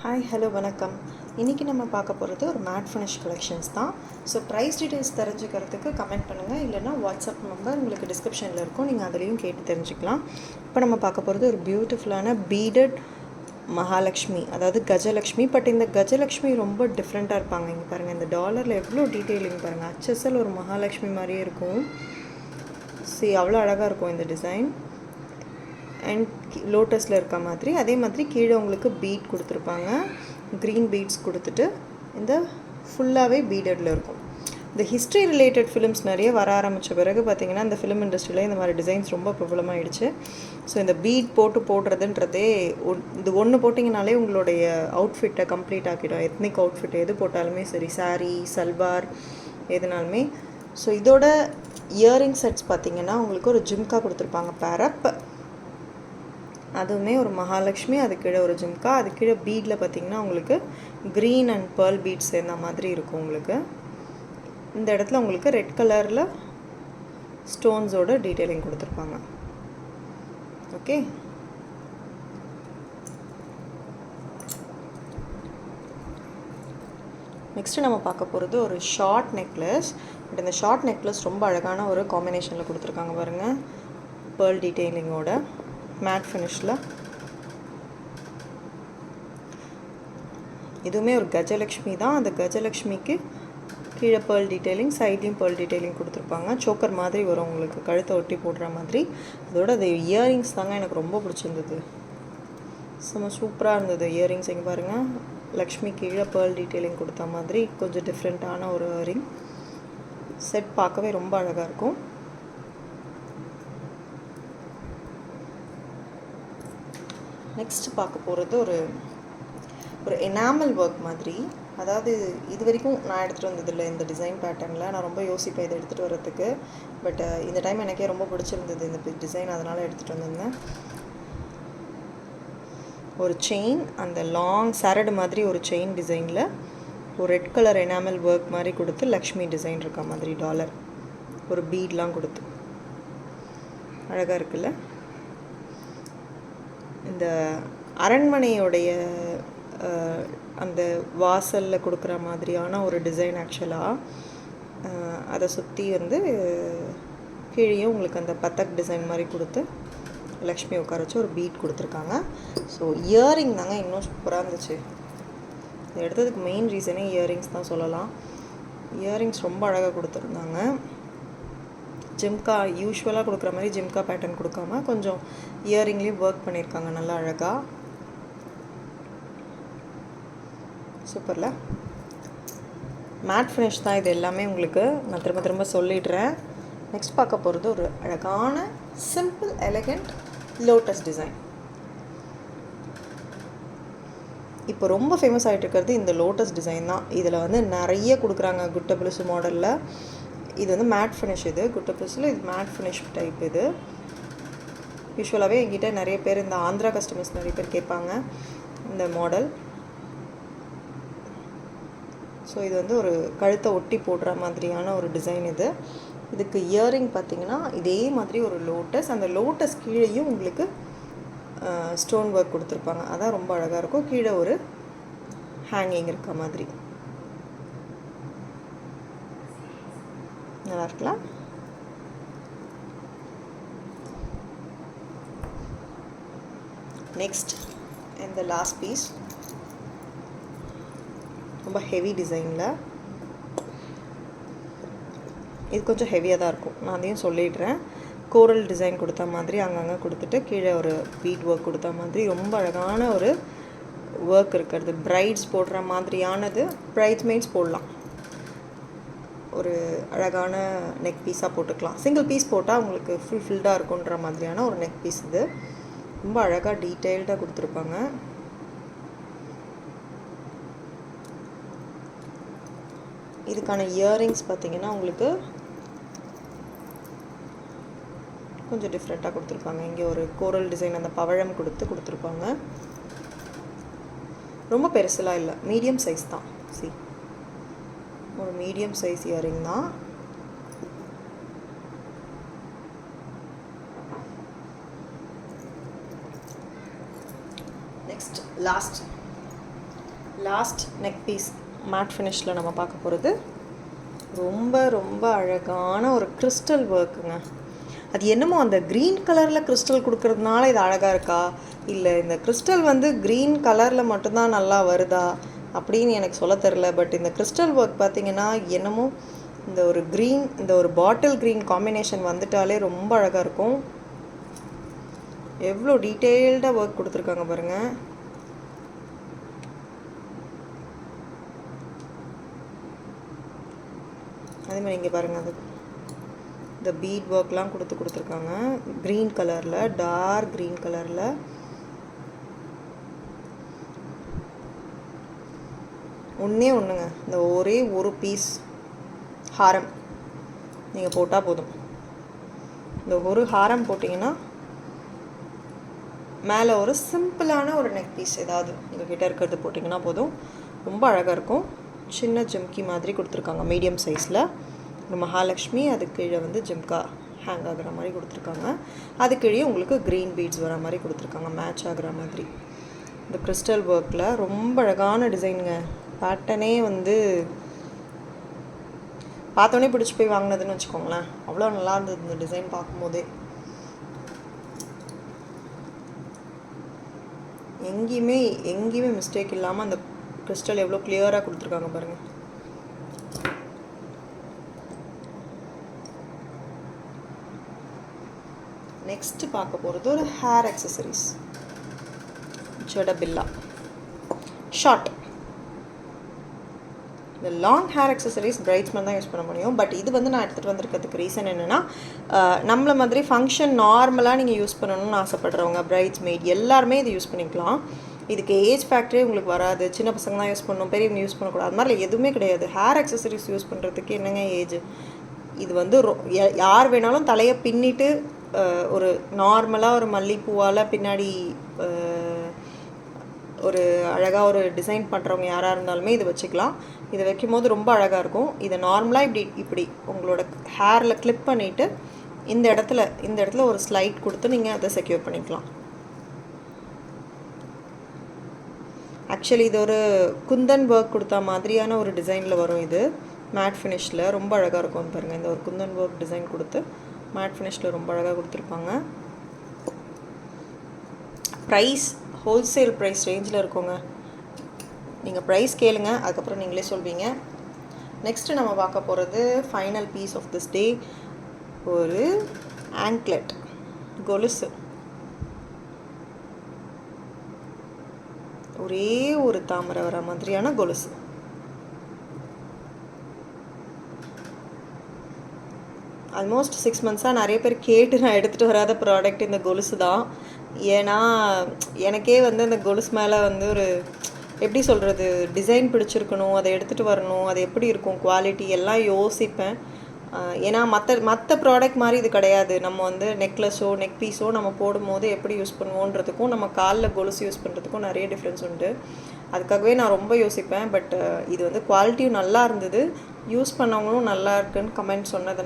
Hi hello வணக்கம். இன்றைக்கி நம்ம பார்க்க போகிறது ஒரு மேட் ஃபினிஷ் கலெக்ஷன்ஸ் தான். ஸோ ப்ரைஸ் டீட்டெயில்ஸ் தெரிஞ்சுக்கிறதுக்கு கமெண்ட் பண்ணுங்கள், இல்லைனா வாட்ஸ்அப் நம்பர் உங்களுக்கு டிஸ்கிரிப்ஷனில் இருக்கும், நீங்கள் அதுலேயும் கேட்டு தெரிஞ்சுக்கலாம். இப்போ நம்ம பார்க்க போகிறது ஒரு பியூட்டிஃபுல்லான பீடட் மகாலட்சுமி, அதாவது கஜலக்ஷ்மி. பட் இந்த கஜலக்ஷ்மி ரொம்ப டிஃப்ரெண்ட்டாக இருப்பாங்க. இங்கே பாருங்கள், இந்த டாலரில் எவ்வளோ டீட்டெயிலிங் பாருங்கள். அச்சசல் ஒரு மகாலட்சுமி மாதிரியே இருக்கும். அவ்வளோ அழகாக இருக்கும் இந்த டிசைன். அண்ட் லோட்டஸில் இருக்க மாதிரி, அதே மாதிரி கீழே உங்களுக்கு பீட் கொடுத்துருப்பாங்க. க்ரீன் பீட்ஸ் கொடுத்துட்டு இந்த ஃபுல்லாகவே பீடடில் இருக்கும். இந்த ஹிஸ்ட்ரி ரிலேட்டட் ஃபிலிம்ஸ் நிறைய வர ஆரம்பித்த பிறகு பார்த்திங்கன்னா இந்த ஃபிலிம் இண்டஸ்ட்ரியில் இந்த மாதிரி டிசைன்ஸ் ரொம்ப ப்ராப்ளமாகிடுச்சு. ஸோ இந்த பீட் போடுறதுன்றதே இது ஒன்று போட்டிங்கனாலே உங்களுடைய அவுட்ஃபிட்டை கம்ப்ளீட் ஆக்கிடும். எத்னிக் அவுட்ஃபிட் எது போட்டாலுமே சரி, சாரீ, சல்வார் எதுனாலுமே. ஸோ இதோட இயரிங் செட்ஸ் பார்த்திங்கன்னா உங்களுக்கு ஒரு ஜிம்கா கொடுத்துருப்பாங்க, பேரப். அதுவுமே ஒரு மகாலட்சுமி, அது கீழே ஒரு ஜிம்கா, அது கீழே பீடில் பார்த்திங்கன்னா உங்களுக்கு க்ரீன் அண்ட் பேர்ல் பீட்ஸ் சேர்ந்த மாதிரி இருக்கும். உங்களுக்கு இந்த இடத்துல உங்களுக்கு ரெட் கலரில் ஸ்டோன்ஸோட டீட்டெயிலிங் கொடுத்துருப்பாங்க. ஓகே, நெக்ஸ்ட்டு நம்ம பார்க்க போகிறது ஒரு ஷார்ட் நெக்லஸ். பட் இந்த ஷார்ட் நெக்லஸ் ரொம்ப அழகான ஒரு காம்பினேஷனில் கொடுத்துருக்காங்க பாருங்கள், பேர்ல் டீட்டெயிலிங்கோட மேட் ஃபினிஷில். இதுவுமே ஒரு கஜலக்ஷ்மி தான். அந்த கஜலக்ஷ்மிக்கு கீழே பேர்ல் டீட்டெயிலிங், சைட்லேயும் பேர்ல் டீட்டெயிலிங் கொடுத்துருப்பாங்க. சோக்கர் மாதிரி வரும் உங்களுக்கு, கழுத்தை ஒட்டி போடுற மாதிரி. அதோட அது இயரிங்ஸ் தாங்க எனக்கு ரொம்ப பிடிச்சிருந்தது. செம்ம சூப்பராக இருந்தது இயரிங்ஸ். இங்கே பாருங்கள், லக்ஷ்மி கீழே பேர்ல் டீட்டெயிலிங் கொடுத்த மாதிரி கொஞ்சம் டிஃப்ரெண்ட்டான ஒரு இயரிங் செட். பார்க்கவே ரொம்ப அழகாக இருக்கும். நெக்ஸ்ட் பார்க்க போகிறது ஒரு எனாமல் ஒர்க் மாதிரி. அதாவது இது வரைக்கும் நான் எடுத்துகிட்டு வந்ததில்லை இந்த டிசைன் பேட்டர்னில். நான் ரொம்ப யோசிப்பேன் இதை எடுத்துகிட்டு வரதுக்கு. பட் இந்த டைம் எனக்கே ரொம்ப பிடிச்சிருந்தது இந்த டிசைன், அதனால் எடுத்துகிட்டு வந்திருந்தேன். ஒரு செயின், அந்த லாங் சரடு மாதிரி ஒரு செயின் டிசைனில் ஒரு ரெட் கலர் எனாமல் ஒர்க் மாதிரி கொடுத்து லக்ஷ்மி டிசைன் இருக்க மாதிரி டாலர், ஒரு பீட்லாம் கொடுத்து அழகாக இருக்குல்ல. இந்த அரண்மனையோடைய அந்த வாசலில் கொடுக்குற மாதிரியான ஒரு டிசைன். ஆக்சுவலாக அதை சுற்றி வந்து கீழேயும் உங்களுக்கு அந்த பத்தக் டிசைன் மாதிரி கொடுத்து லக்ஷ்மி உட்கார வச்சு ஒரு பீட் கொடுத்துருக்காங்க. ஸோ இயரிங் தாங்க இன்னும் சூப்பராக இருந்துச்சு. இது எடுத்ததுக்கு மெயின் ரீசனே இயரிங்ஸ் தான் சொல்லலாம். இயரிங்ஸ் ரொம்ப அழகாக கொடுத்துருந்தாங்க. ஜிம்கா யூஸ்வலாக கொடுக்குற மாதிரி ஜிம்கா பேட்டர்ன் கொடுக்காம கொஞ்சம் இயரிங்லேயும் ஒர்க் பண்ணியிருக்காங்க நல்லா அழகாக. சூப்பரில் மேட் ஃபினிஷ் தான் இது எல்லாமே. உங்களுக்கு நான் திரும்ப திரும்ப சொல்லிடுறேன். நெக்ஸ்ட் பார்க்க போகிறது ஒரு அழகான சிம்பிள் எலகண்ட் லோட்டஸ் டிசைன். இப்போ ரொம்ப ஃபேமஸ் ஆகிட்டு இருக்கிறது இந்த லோட்டஸ் டிசைன் தான். இதில் வந்து நிறைய கொடுக்குறாங்க குட்ட பிளஸ் மாடலில். இது வந்து மேட் ஃபினிஷ், இது குட்ட பிளஸில் இது மேட் ஃபினிஷ் டைப். இது யூஸ்வலாகவே என்கிட்ட நிறைய பேர், இந்த ஆந்திரா கஸ்டமர்ஸ் நிறைய பேர் கேட்பாங்க இந்த மாடல். ஸோ இது வந்து ஒரு கழுத்தை ஒட்டி போடுற மாதிரியான ஒரு டிசைன் இது. இதுக்கு இயரிங் பார்த்திங்கன்னா இதே மாதிரி ஒரு லோட்டஸ், அந்த லோட்டஸ் கீழேயும் உங்களுக்கு ஸ்டோன் ஒர்க் கொடுத்துருப்பாங்க. அதான் ரொம்ப அழகாக இருக்கும். கீழே ஒரு ஹேங்கிங் இருக்க மாதிரி நல்லா இருக்கலாம். நெக்ஸ்ட் இந்த லாஸ்ட் பீஸ் ரொம்ப ஹெவி டிசைனில். இது கொஞ்சம் ஹெவியாக தான் இருக்கும், நான் அதையும் சொல்லிடுறேன். கோரல் டிசைன் கொடுத்த மாதிரி அங்கங்கே கொடுத்துட்டு கீழே ஒரு பீட் ஒர்க் கொடுத்த மாதிரி ரொம்ப அழகான ஒரு ஒர்க் இருக்கிறது. பிரைட்ஸ் போடுற மாதிரியானது, பிரைட்ஸ்மெய்ட்ஸ் போடலாம். ஒரு அழகான நெக் பீஸாக போட்டுக்கலாம். சிங்கிள் பீஸ் போட்டால் உங்களுக்கு ஃபுல்ஃபில்டாக இருக்குன்ற மாதிரியான ஒரு நெக் பீஸ் இது. ரொம்ப அழகாக டீட்டெயில்டாக கொடுத்துருப்பாங்க. இதுக்கான இயரிங்ஸ் பார்த்திங்கன்னா உங்களுக்கு கொஞ்சம் டிஃப்ரெண்ட்டாக கொடுத்துருப்பாங்க. இங்கே ஒரு கோரல் டிசைன், அந்த பவழம் கொடுத்துருப்பாங்க. ரொம்ப பெருசுலாம் இல்லை, மீடியம் சைஸ் தான். ஒரு மீடியம் சைஸ் இயரிங் தான். Next last last neck piece matte ஃபினிஷில் நம்ம பார்க்க போகிறது ரொம்ப ரொம்ப அழகான ஒரு கிறிஸ்டல் ஒர்க்குங்க. அது என்னமோ அந்த க்ரீன் கலரில் கிறிஸ்டல் கொடுக்கறதுனால இது அழகாக இருக்கா, இல்லை இந்த கிறிஸ்டல் வந்து க்ரீன் கலரில் மட்டும்தான் நல்லா வருதா அப்படின்னு எனக்கு சொல்ல தெரில. பட் இந்த கிறிஸ்டல் ஒர்க் பார்த்திங்கன்னா என்னமோ இந்த ஒரு க்ரீன், இந்த ஒரு பாட்டில் க்ரீன் காம்பினேஷன் வந்துட்டாலே ரொம்ப அழகாக இருக்கும். எவ்வளோ டீட்டெயில்டாக ஒர்க் கொடுத்துருக்காங்க பாருங்கள். அதேமாதிரி இங்கே பாருங்கள், அது இந்த பீட் ஒர்க்லாம் கொடுத்துருக்காங்க க்ரீன் கலரில், டார்க் க்ரீன் கலரில். ஒன்றுங்க, இந்த ஒரே ஒரு பீஸ் ஹாரம் நீங்கள் போட்டால் போதும். இந்த ஒரு ஹாரம் போட்டிங்கன்னா மேலே ஒரு சிம்பிளான ஒரு நெக் பீஸ் ஏதாவது உங்கள் கிட்டே இருக்கிறது போட்டிங்கன்னா போதும், ரொம்ப அழகாக இருக்கும். சின்ன ஜிம்கி மாதிரி கொடுத்துருக்காங்க மீடியம் சைஸில். ஒரு மகாலட்சுமி, அதுக்கு கீழே வந்து ஜிம்கா ஹேங் ஆகிற மாதிரி கொடுத்துருக்காங்க. அதுக்கு கீழே உங்களுக்கு க்ரீன் பீட்ஸ் வர மாதிரி கொடுத்துருக்காங்க, மேட்ச் ஆகிற மாதிரி. இந்த கிறிஸ்டல் ஒர்க்கில் ரொம்ப அழகான டிசைனுங்க. பேட்டர்னே வந்து பார்த்தோன்னே பிடிச்சி போய் வாங்கினதுன்னு வச்சுக்கோங்களேன். அவ்வளோ நல்லா இருந்தது இந்த டிசைன் பார்க்கும்போதே. எங்கேயுமே மிஸ்டேக் இல்லாமல் அந்த கிறிஸ்டல் எவ்வளோ கிளியராக கொடுத்துருக்காங்க பாருங்கள். நெக்ஸ்ட்டு பார்க்க போகிறது ஒரு ஹேர் அக்சசரிஸ். ஜடபில்லா ஷார்ட். இந்த லாங் ஹேர் அக்சசரிஸ் பிரைட்ஸ்மேன் தான் யூஸ் பண்ண முடியும். பட் இது வந்து நான் எடுத்துகிட்டு வந்திருக்கிறதுக்கு ரீசன் என்னென்னா, நம்மளை மாதிரி ஃபங்க்ஷன் நார்மலாக நீங்கள் யூஸ் பண்ணணும்னு ஆசைப்படுறவங்க, பிரைட்ஸ்மெய்ட் எல்லாருமே இது யூஸ் பண்ணிக்கலாம். இதுக்கு ஏஜ் ஃபேக்டரே உங்களுக்கு வராது. சின்ன பசங்க தான் யூஸ் பண்ணணும், பெரியவங்க யூஸ் பண்ணக்கூடாது, அது மாதிரி எதுவுமே கிடையாது. ஹேர் அக்சசரிஸ் யூஸ் பண்ணுறதுக்கு என்னங்க ஏஜ்? இது வந்து யார் வேணாலும் தலையை பின்னிட்டு ஒரு நார்மலாக ஒரு மல்லிப்பூவால் பின்னாடி ஒரு அழகாக ஒரு டிசைன் பண்ணுறவங்க யாராக இருந்தாலுமே இது வச்சுக்கலாம். இதை வைக்கும் போது ரொம்ப அழகாக இருக்கும். இதை நார்மலாக இப்படி உங்களோட ஹேரில் கிளிப் பண்ணிவிட்டு இந்த இடத்துல ஒரு ஸ்லைட் கொடுத்து நீங்கள் அதை செக்யூர் பண்ணிக்கலாம். ஆக்சுவலி இது ஒரு குந்தன் ஒர்க் கொடுத்தா மாதிரியான ஒரு டிசைனில் வரும். இது மேட் ஃபினிஷில் ரொம்ப அழகாக இருக்கும் பாருங்கள். இந்த ஒரு குந்தன் ஒர்க் டிசைன் கொடுத்து மேட் ஃபினிஷில் ரொம்ப அழகாக கொடுத்துருப்பாங்க. ப்ரைஸ் ஹோல்சேல் ப்ரைஸ் ரேஞ்சில் இருக்குங்க. நீங்கள் ப்ரைஸ் கேளுங்க, அதுக்கப்புறம் நீங்களே சொல்வீங்க. நெக்ஸ்ட்டு நம்ம பார்க்க போகிறது final piece of this day, ஒரு ஆங்க்லெட் கொலுசு. ஒரே ஒரு தாமரை வர மாதிரியான கொலுசு. ஆல்மோஸ்ட் 6 months நிறைய பேர் கேட்டு நான் எடுத்துகிட்டு வராத ப்ராடக்ட் இந்த கொலுசு தான். ஏன்னா எனக்கே வந்து அந்த கொலுசு மேலே வந்து ஒரு எப்படி சொல்கிறது, டிசைன் பிடிச்சிருக்கணும், அதை எடுத்துகிட்டு வரணும், அது எப்படி இருக்கும், குவாலிட்டி எல்லாம் யோசிப்பேன். ஏன்னா மற்ற ப்ராடக்ட் மாதிரி இது கிடையாது. நம்ம வந்து நெக்லஸோ நெக் பீஸோ நம்ம போடும்போது எப்படி யூஸ் பண்ணுவோன்றதுக்கும் நம்ம காலில் கொலுசு யூஸ் பண்ணுறதுக்கும் நிறைய டிஃப்ரென்ஸ் உண்டு. அதுக்காகவே நான் ரொம்ப யோசிப்பேன். பட் இது வந்து குவாலிட்டியும் நல்லா இருந்தது, யூஸ் பண்ணவங்களும் நல்லா இருக்குன்னு கமெண்ட் சொன்னதுனால